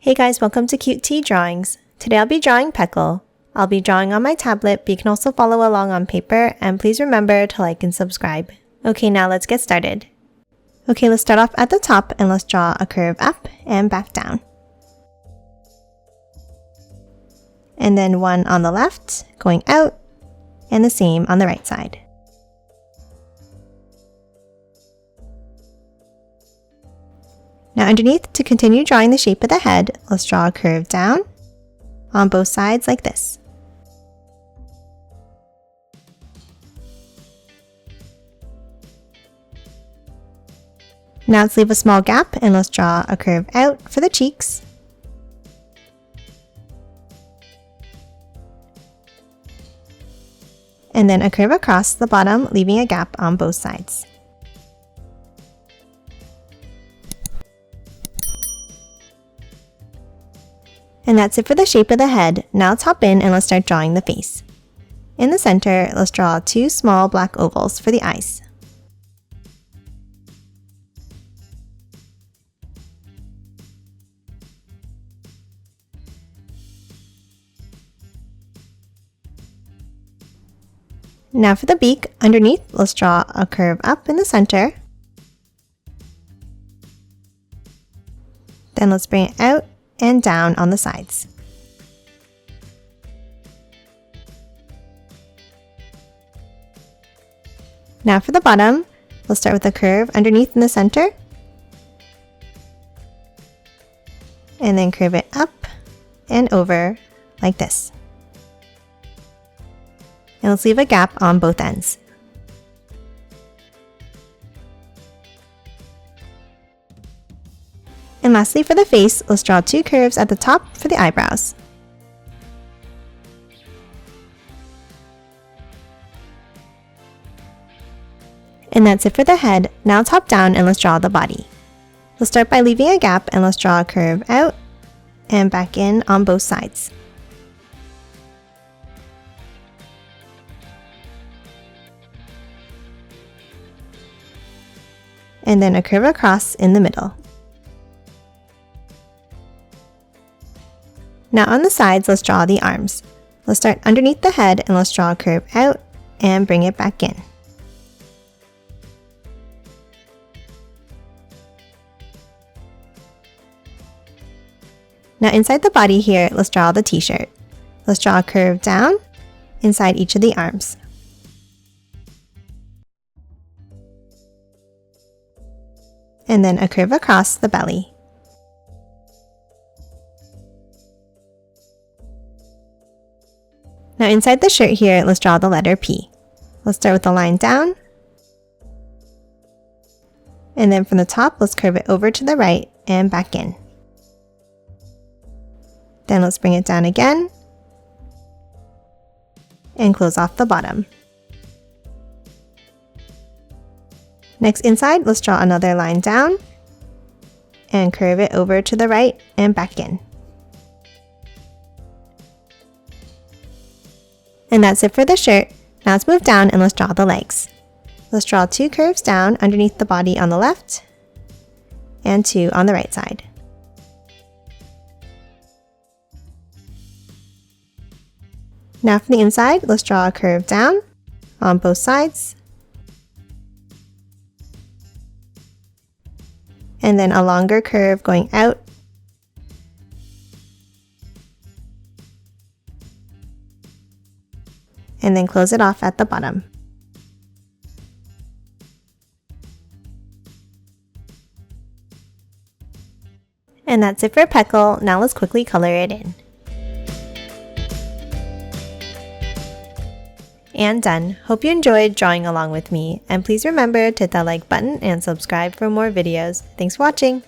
Hey guys, welcome to Cute Tea Drawings. Today I'll be drawing Pekkle. I'll be drawing on my tablet, but you can also follow along on paper, and please remember to like and subscribe. Okay, now let's get started. Okay, let's start off at the top and let's draw a curve up and back down. And then one on the left, going out, and the same on the right side. Now underneath, to continue drawing the shape of the head, let's draw a curve down on both sides like this. Now let's leave a small gap and let's draw a curve out for the cheeks. And then a curve across the bottom, leaving a gap on both sides. And that's it for the shape of the head. Now let's hop in and let's start drawing the face. In the center, let's draw two small black ovals for the eyes. Now for the beak, underneath, let's draw a curve up in the center. Then let's bring it out and down on the sides. Now for the bottom, we'll start with a curve underneath in the center, and then curve it up and over like this. And let's leave a gap on both ends. And lastly, for the face, let's draw two curves at the top for the eyebrows. And that's it for the head. Now top down and let's draw the body. We'll start by leaving a gap and let's draw a curve out and back in on both sides. And then a curve across in the middle. Now on the sides, let's draw the arms. Let's start underneath the head and let's draw a curve out and bring it back in. Now inside the body here, let's draw the t-shirt. Let's draw a curve down inside each of the arms. And then a curve across the belly. Now inside the shirt here, let's draw the letter P. Let's start with a line down. And then from the top, let's curve it over to the right and back in. Then let's bring it down again. And close off the bottom. Next inside, let's draw another line down. And curve it over to the right and back in. And that's it for the shirt. Now let's move down and let's draw the legs. Let's draw two curves down underneath the body on the left and two on the right side. Now from the inside, let's draw a curve down on both sides. And then a longer curve going out. And then close it off at the bottom. And that's it for Pekkle. Now let's quickly color it in. And done. Hope you enjoyed drawing along with me, and please remember to hit that like button and subscribe for more videos. Thanks for watching!